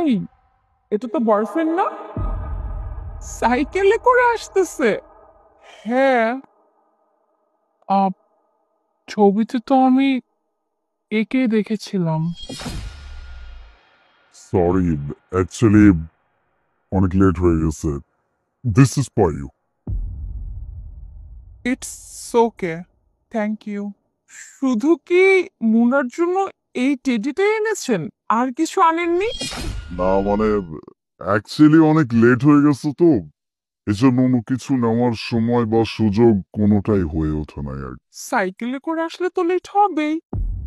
এই, এটা তো বয়ফ্রেন্ড না? সাইকেলে করে আসতেছে? হ্যাঁ। আহ, ছবিতে তো আমি একে দেখেছিলাম। সরি, অ্যাকচুয়ালি অনেক লেট হয়ে গেছে। This is for you. It's okay, thank you. শুধু কি মুনার জন্য এই টেডিটাই এনেছেন, আর কিছু আনেননি? না মানে, অ্যাকচুয়ালি অনেক লেট হয়ে গেছে তো, এজন্য অন্য কিছু নেওয়ার সময় বা সুযোগ কোনোটাই হয়ে ওঠে না আর। সাইকেলে করে আসলে তো লেট হবেই।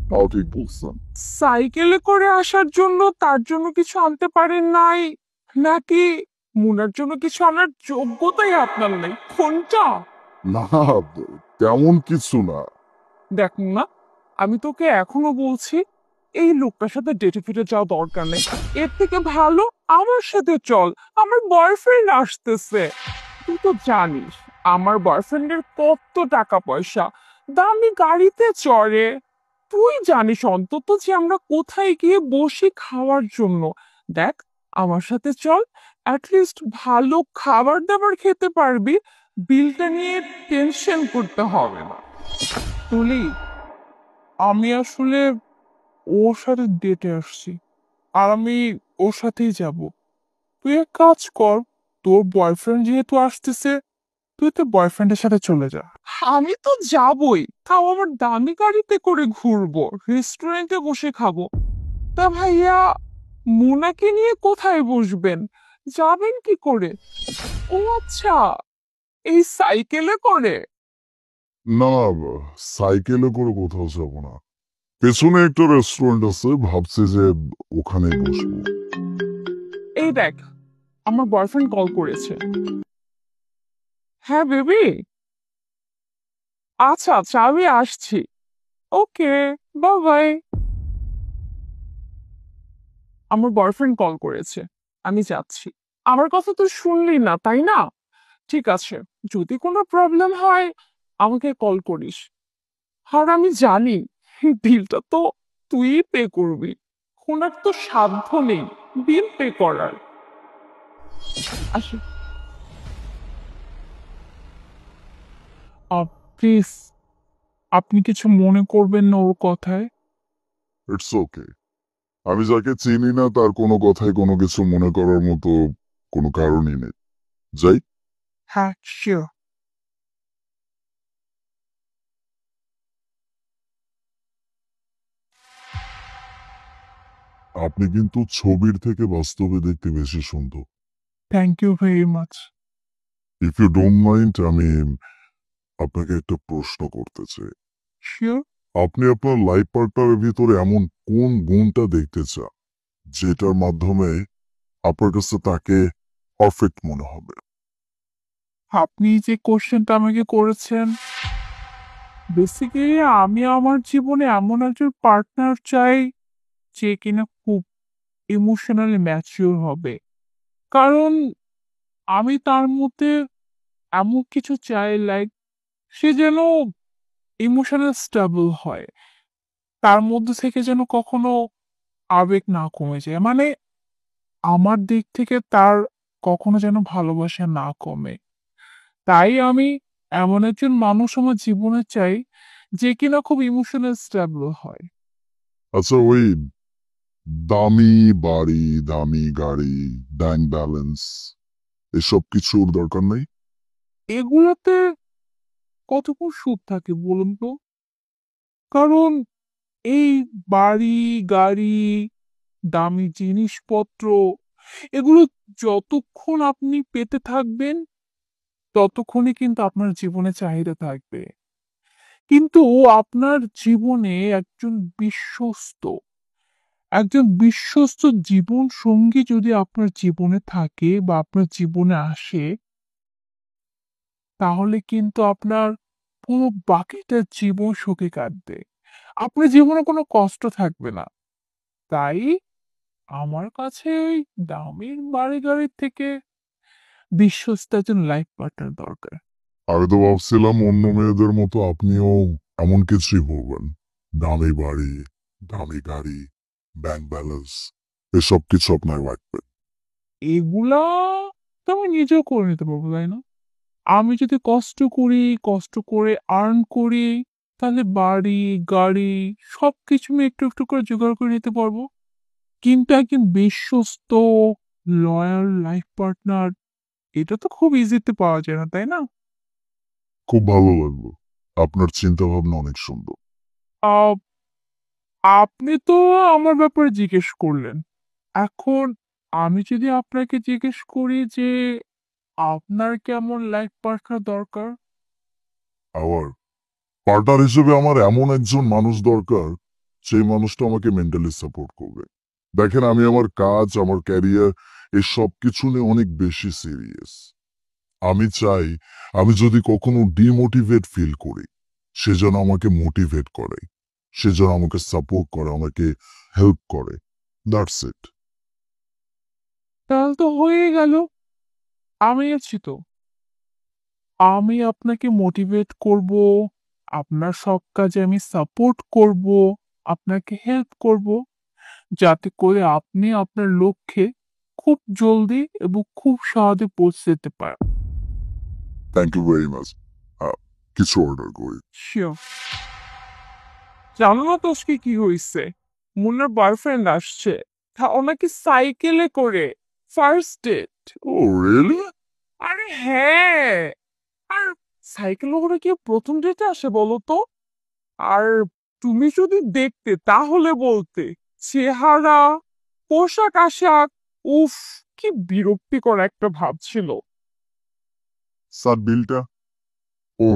তাও ঠিক বলছেন। সাইকেলে করে আসার জন্য তার জন্য কিছু আনতে পারেন নাই, নাকি মুনার জন্য কিছু আনার যোগ্যতাই আপনার নেই, কোনটা? না, তেমন কিছু না। দেখ না, আমি তোকে এখনো বলছি এই লোকটার সাথে ডেটে ফিরে যাওয়া দরকার নেই। এর থেকে ভালো আমার সাথে চল, আমার বয়ফ্রেন্ড আসতেছে। তুই তো জানিস আমার বয়ফ্রেন্ডের কত টাকা পয়সা, দামি গাড়িতে চড়ে। তুই জানিস অন্তত যে আমরা কোথায় গিয়ে বসি খাওয়ার জন্য। দেখ, আমার সাথে চল, অ্যাটলিস্ট ভালো খাবার দাবার খেতে পারবি, বিলটা নিয়ে টেনশন করতে হবে না। তুলি, আমি আসলে ওর সাথে ডেটে আসছি, আর আমি ওর সাথেই যাব। তুই এক কাজ কর, তোর বয়ফ্রেন্ড যেহেতু আসতেছে, তুই তো বয়ফ্রেন্ডের সাথে চলে যা। আমি তো যাবই, তাও আমার দামি গাড়িতে করে ঘুরবো, রেস্টুরেন্টে বসে খাবো। তা ভাইয়া, মোনাকে নিয়ে কোথায় বসবেন, যাবেন কি করে? ও আচ্ছা, এই সাইকেলে করে? না, সাইকেলে করে কোথাও যাব না। পেছনে একটা রেস্টুরেন্ট আছে, ভাবছি যে ওখানেই বসবো। এই দেখ, আমার বয়ফ্রেন্ড কল করেছে। হ্যাঁ বেবি, আচ্ছা আচ্ছা আমি আসছি। ওকে, বাই বাই। আমার বয়ফ্রেন্ড কল করেছে, আমি যাচ্ছি। আমার কথা তো শুনলি না তাই না? ঠিক আছে, যদি কোনো প্রবলেম হয় আমাকে কল করিস। আর আমি জানি বিলটা তো তুই পে করবি, ওনার তো সাধ্য নেই বিল পে করার। আসি। প্লিজ, আপনি কিছু মনে করবেন না ওর কথায়। It's okay. আমি যাকে চিনি না তার কোনো কথায় কোনো কিছু মনে করার মতো কোনো কারণই নেই। যাই। হ্যাঁ, শিওর। আপনি কিন্তু ছবির থেকে বাস্তবে দেখতে বেশি সুন্দর। Thank you very much. If you don't mind, আমি আপনাকে একটা প্রশ্ন করতে চাই। শিওর। আপনি আপনার লাইফ পার্টনারের ভিতরে এমন কোন গুণটা দেখতে চান যেটার মাধ্যমে আপনার কাছে তাকে পারফেক্ট মনে হবে? আপনি যে কোশ্চেনটা আমাকে করেছেন, বেসিক্যালি আমি আমার জীবনে এমন একজন পার্টনার চাই যে কিনা খুব ইমোশনালি ম্যাচিওর হবে। কারণ আমি তার মধ্যে এমন কিছু চাই, লাইক সে যেন ইমোশনাল স্টেবল হয়, তার মধ্যে থেকে যেন কখনো আবেগ না কমে যায়, মানে আমার দিক থেকে তার কখনো যেন ভালোবাসা না কমে। তাই আমি এমন একজন মানুষ আমার জীবনে চাই যে কিনা খুব ইমোশনাল স্টেবল হয়। আচ্ছা, ওই দামি বাড়ি, দামি গাড়ি, ব্যাংক ব্যালেন্স, এসব কিছুর দরকার নেই? এগুলোতে কতক্ষণ সুখ থাকে বলুন তো? কারণ এই বাড়ি, গাড়ি, দামি জিনিসপত্র, এগুলো যতক্ষণ আপনি পেতে থাকবেন ততক্ষণই কিন্তু আপনার জীবনে চাহিদা থাকবে। কিন্তু আপনার জীবনে একজন বিশ্বস্ত জীবন সঙ্গী যদি আপনার জীবনে থাকে বা আপনার জীবনে আসে, তাহলে কিন্তু আপনার পুরো বাকিটা জীবন সুখে কাটবে, আপনার জীবনে কোনো কষ্ট থাকবে না। তাই আমার কাছে ওই দামি বাড়ি গাড়ির থেকে বিশ্বস্ত একজন লাইফ পার্টনার দরকার। আমি তো ভাবছিলাম অন্য মেয়েদের মতো আপনিও এমন কিছুই বলবেন, দামি বাড়ি, দামি গাড়ি, ব্যাংক ব্যালেন্স। এসব কিছু আপনার লাগবে। এগুলা তো আমি নিজেও করে নিতে পারবো, তাই না? আমি যদি কষ্ট করি, কষ্ট করে আর্ন করি, তাহলে বাড়ি, গাড়ি সবকিছু আমি একটু একটু করে জোগাড় করে নিতে পারবো। কিন্তু একজন বিশ্বস্ত, লয়াল লাইফ পার্টনার, এটা তো খুব ইজিতে পাওয়া যায় না, তাই না? খুব ভালো লাগলো। আপনার চিন্তা ভাবনা অনেক সুন্দর। আহ, আপনি তো আমার ব্যাপারে জিজ্ঞেস করলেন। এখন আমি যদি আপনাকে জিজ্ঞেস করি যে আপনার কেমন লাইফ পার্টনার দরকার? আবার পার্টনার হিসেবে আমার এমন একজন মানুষ দরকার, সেই মানুষটা আমাকে মেন্টালি সাপোর্ট করবে। দেখেন, আমি আমার কাজ, আমার ক্যারিয়ার, এই সব কিছু নিয়ে অনেক বেশি সিরিয়াস। আমি চাই, আমি যদি কখনো ডিমোটিভেট ফিল করি, সে যেন আমাকে মোটিভেট করে, সে যেন আমাকে সাপোর্ট করে, আমাকে হেল্প করে। That's it. তাহলে তো হয়ে গেল, আমি আছি তো। আমি আপনাকে মোটিভেট করব, আপনার সব কাজে আমি সাপোর্ট করব, আপনাকে হেল্প করব, যাতে করে আপনি আপনার লক্ষ্যে খুব জলদি এবং খুব সহজে পৌঁছে যেতে পারেন। Thank you very much. কিছু অর্ডার করি। শিওর। জানো না তো আজকে কি হয়েছে? মুন্নার বয়ফ্রেন্ড আসছে, তা ওনাকে সাইকেলে করে, ফার্স্ট ডেট। ও রিয়েলি? আরে হ্যাঁ, আর সাইকেলে করে কি প্রথম ডেটে আসে বলো তো? আর তুমি যদি দেখতে তাহলে বলতে, চেহারা, পোশাক আশাক, উফ, কি বিরক্তিকর একটা ভাব ছিল। স্যার বিলটা? ও,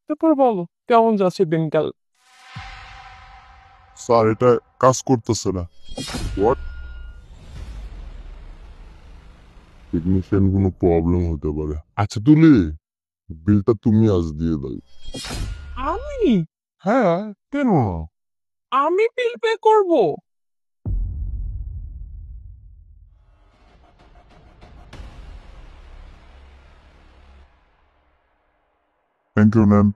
তারপর বলো, কেমন যাচ্ছে দিনকাল? স্যার এটা কাজ করতেছে না। হোয়াট? টেকনিশিয়ান কোনো প্রবলেম হতে পারে। আচ্ছা তুলি, বিলটা তুমি আজ দিয়ে দাও। আমি হ্যাঁ, কেন না? আমি বিল পে করব? Thank you ma'am.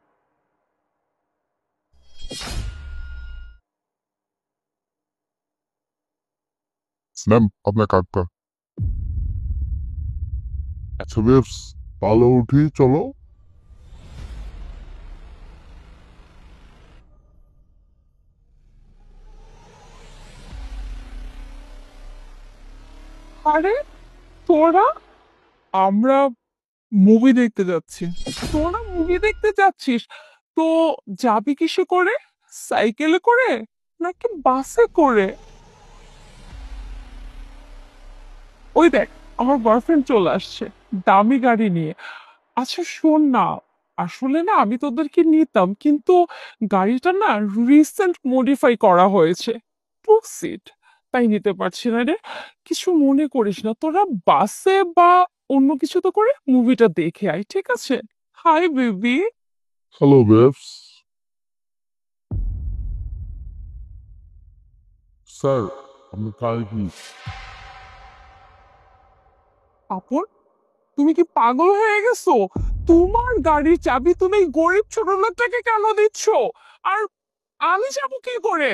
ম্যাম, আপনার কার্ডটা। আচ্ছা বেবস, তাহলে উঠি, চলো। আরে তোরা, আমরা মুভি দেখতে যাচ্ছি। তোরা মুভি দেখতে যাচ্ছিস তো যাবি কিসে করে? সাইকেলে করে নাকি বাসে করে? ওই দেখ, আমার বয়ফ্রেন্ড চলে আসছে দামি গাড়ি নিয়ে। আচ্ছা শোন না, আসলে না আমি তোদেরকে নিতাম, কিন্তু গাড়িটা না রিসেন্ট মডিফাই করা হয়েছে, টু সিট, তাই নিতে পারছি না রে। কিছু মনে করিস না, তোরা বাসে বা অন্য কিছু তো করে মুভিটা দেখে আয়, ঠিক আছে? Hi baby. Hello babes. Sir, আপনি কাল কি? আপন, তুমি কি পাগল হয়ে গেছো? তোমার গাড়ির চাবি তুমি এই গরিব ছোট লোকটাকে কেন দিচ্ছ? আর আমি যাবো কি করে?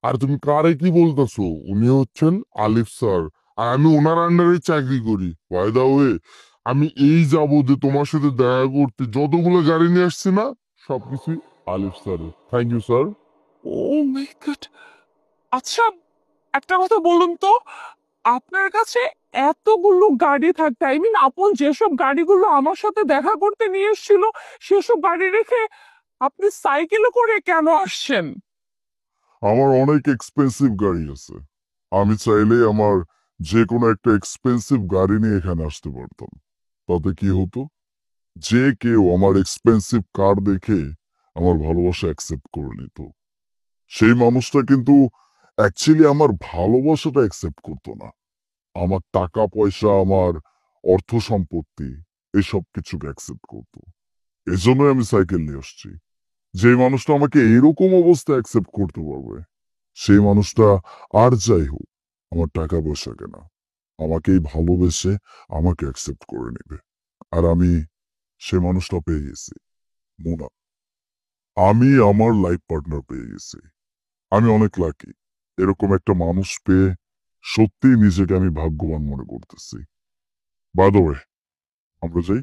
আর তুমি কারে কি বলতেছো? উনি হচ্ছেন আলিফ স্যার, আর আমি ওনার আন্ডারে চাকরি করি। বাই দা ওয়ে, আমি এই যাবো যে তোমার সাথে দেখা করতে যতগুলো গাড়ি নিয়ে আসছি না, সবকিছুই আলিফ sir. Thank you sir. Oh my god. আচ্ছা, একটা কথা বলুন তো, আপনার কাছে এতগুলো গাড়ি থাকতে, আই মিন আপন যেসব গাড়িগুলো আমার সাথে দেখা করতে নিয়ে এসেছিল, সেসব গাড়ি রেখে আপনি সাইকেলে করে কেন আসছেন? আমার অনেক এক্সপেন্সিভ গাড়ি আছে। আমি চাইলেই আমার যে কোনো একটা এক্সপেন্সিভ গাড়ি নিয়ে এখানে আসতে পারতাম। তাতে কি হতো? যে কেউ আমার এক্সপেন্সিভ কার দেখে আমার ভালোবাসা অ্যাকসেপ্ট করে নিত। সেই মানুষটা কিন্তু অ্যাকচুয়ালি আমার ভালোবাসাটা অ্যাকসেপ্ট করতো না। আমার টাকা পয়সা, আমার অর্থ সম্পত্তি, এসব কিছুকে অ্যাকসেপ্ট করতো। এজন্যই আমি সাইকেল নিয়ে আসছি। যে মানুষটা আমাকে এরকম অবস্থায় অ্যাকসেপ্ট করতে পারবে, সেই মানুষটা আর যাই হোক, আমার টাকা পয়সা কেনা। আমাকেই ভালোবেসে আমাকে অ্যাকসেপ্ট করে নেবে। আর আমি সে মানুষটা পেয়ে গেছি, মোনা। আমি আমার লাইফ পার্টনার পেয়ে গেছি। আমি অনেক লাকি এরকম একটা মানুষ পেয়ে। সত্যিই নিজেকে আমি ভাগ্যবান মনে করতেছি। বাই দ্য ওয়ে, আমরা যাই।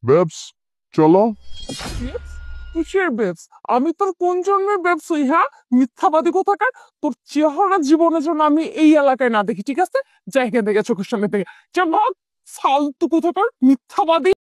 বেবস, চলো। বেবস? কিসের বেবস? আমি তোর কোন জন্মের বেবস হই, হ্যাঁ? মিথ্যাবাদী কোথাকার। তোর চেহারা জীবনের জন্য আমি এই এলাকায় না দেখি, ঠিক আছে? যাই এখান থেকে, চোখের সামনে থেকে। যা ভাগ, ফালতু কোথাকার মিথ্যাবাদী।